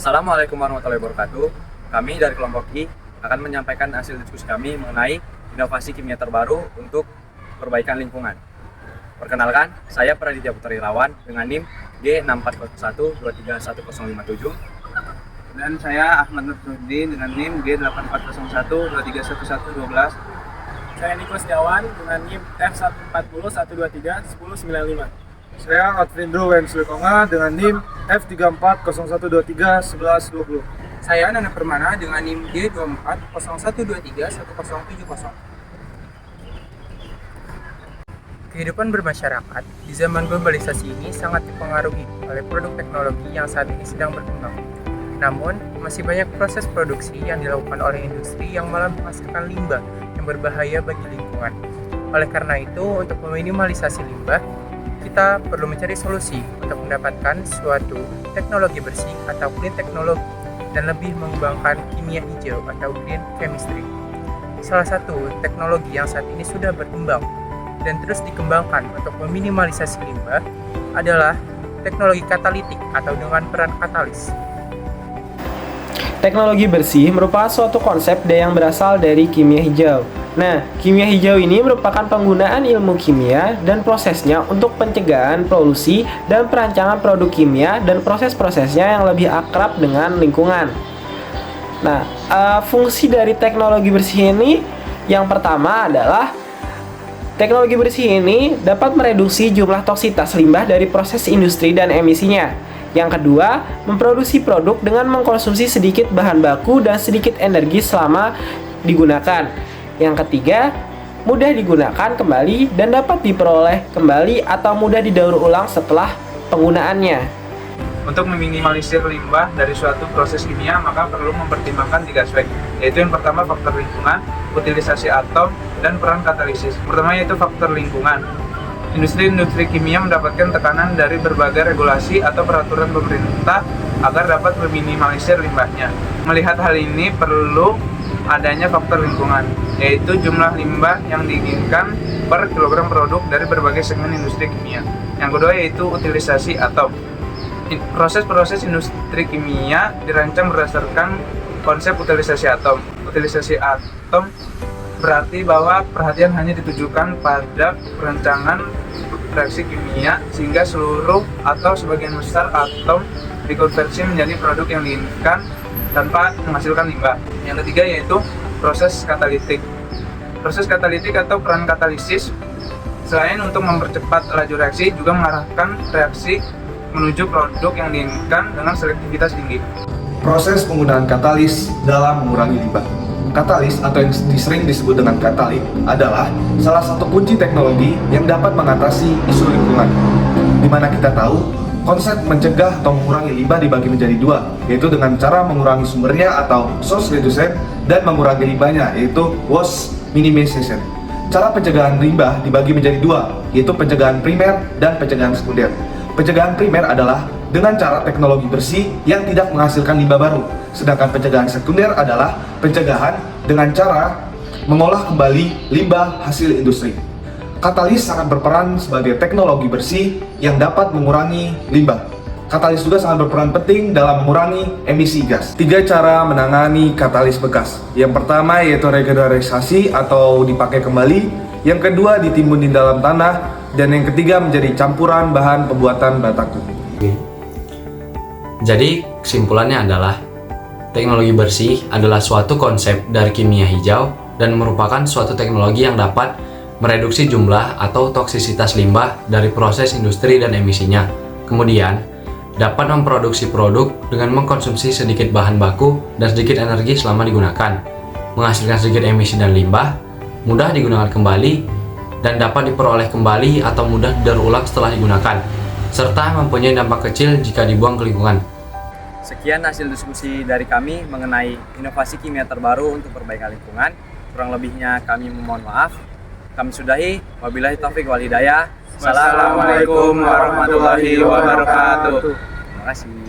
Assalamualaikum warahmatullahi wabarakatuh. Kami dari kelompok I akan menyampaikan hasil diskusi kami mengenai inovasi kimia terbaru untuk perbaikan lingkungan. Perkenalkan, saya Praditya Putra Irawan dengan NIM G6401231057. Dan saya Ahmad Nursuddin dengan NIM G8401231112. Saya Niko Setiawan dengan NIM F1401231095. Saya Advindro Wenslekonga dengan NIM F3401231120. Saya Nana Permana dengan NIM G2401231070. Kehidupan bermasyarakat di zaman globalisasi ini sangat dipengaruhi oleh produk teknologi yang saat ini sedang berkembang. Namun, masih banyak proses produksi yang dilakukan oleh industri yang malah menghasilkan limbah yang berbahaya bagi lingkungan. Oleh karena itu, untuk meminimalisasi limbah, kita perlu mencari solusi untuk mendapatkan suatu teknologi bersih atau clean teknologi dan lebih mengembangkan kimia hijau atau green chemistry. Salah satu teknologi yang saat ini sudah berkembang dan terus dikembangkan untuk meminimalisasi limbah adalah teknologi katalitik atau dengan peran katalis. Teknologi bersih merupakan suatu konsep yang berasal dari kimia hijau. Nah, kimia hijau ini merupakan penggunaan ilmu kimia dan prosesnya untuk pencegahan polusi dan perancangan produk kimia dan proses-prosesnya yang lebih akrab dengan lingkungan. Nah, fungsi dari teknologi bersih ini yang pertama adalah teknologi bersih ini dapat mereduksi jumlah toksitas limbah dari proses industri dan emisinya. Yang kedua, memproduksi produk dengan mengkonsumsi sedikit bahan baku dan sedikit energi selama digunakan. Yang ketiga, mudah digunakan kembali dan dapat diperoleh kembali atau mudah didaur ulang setelah penggunaannya. Untuk meminimalisir limbah dari suatu proses kimia, maka perlu mempertimbangkan 3 aspek, yaitu yang pertama faktor lingkungan, utilisasi atom, dan peran katalisis. Pertama yaitu faktor lingkungan. Industri kimia mendapatkan tekanan dari berbagai regulasi atau peraturan pemerintah agar dapat meminimalisir limbahnya. Melihat hal ini perlu adanya faktor lingkungan, yaitu jumlah limbah yang diinginkan per kilogram produk dari berbagai segmen industri kimia. Yang kedua yaitu utilisasi atom. Proses-proses industri kimia dirancang berdasarkan konsep utilisasi atom. Utilisasi atom berarti bahwa perhatian hanya ditujukan pada perancangan reaksi kimia sehingga seluruh atau sebagian besar atom dikonversi menjadi produk yang diinginkan tanpa menghasilkan limbah. Yang ketiga yaitu proses katalitik. Proses katalitik atau peran katalisis selain untuk mempercepat laju reaksi juga mengarahkan reaksi menuju produk yang diinginkan dengan selektivitas tinggi. Proses penggunaan katalis dalam mengurangi limbah. Katalis atau yang sering disebut dengan katalik adalah salah satu kunci teknologi yang dapat mengatasi isu lingkungan. Di mana kita tahu konsep mencegah atau mengurangi limbah dibagi menjadi 2, yaitu dengan cara mengurangi sumbernya atau source reduction dan mengurangi limbahnya yaitu waste minimization. Cara pencegahan limbah dibagi menjadi 2, yaitu pencegahan primer dan pencegahan sekunder. Pencegahan primer adalah dengan cara teknologi bersih yang tidak menghasilkan limbah baru. Sedangkan pencegahan sekunder adalah pencegahan dengan cara mengolah kembali limbah hasil industri. Katalis sangat berperan sebagai teknologi bersih yang dapat mengurangi limbah. Katalis juga sangat berperan penting dalam mengurangi emisi gas. 3 cara menangani katalis bekas. Yang pertama yaitu regenerasi atau dipakai kembali. Yang kedua ditimbun di dalam tanah. Dan yang ketiga menjadi campuran bahan pembuatan bataku. Jadi kesimpulannya adalah teknologi bersih adalah suatu konsep dari kimia hijau dan merupakan suatu teknologi yang dapat mereduksi jumlah atau toksisitas limbah dari proses industri dan emisinya. Kemudian, dapat memproduksi produk dengan mengkonsumsi sedikit bahan baku dan sedikit energi selama digunakan, menghasilkan sedikit emisi dan limbah, mudah digunakan kembali, dan dapat diperoleh kembali atau mudah didaur ulang setelah digunakan, serta mempunyai dampak kecil jika dibuang ke lingkungan. Sekian hasil diskusi dari kami mengenai inovasi kimia terbaru untuk perbaikan lingkungan. Kurang lebihnya kami memohon maaf. Kami sudahi. Wabillahi taufiq wal hidayah. Assalamualaikum warahmatullahi wabarakatuh. Terima kasih.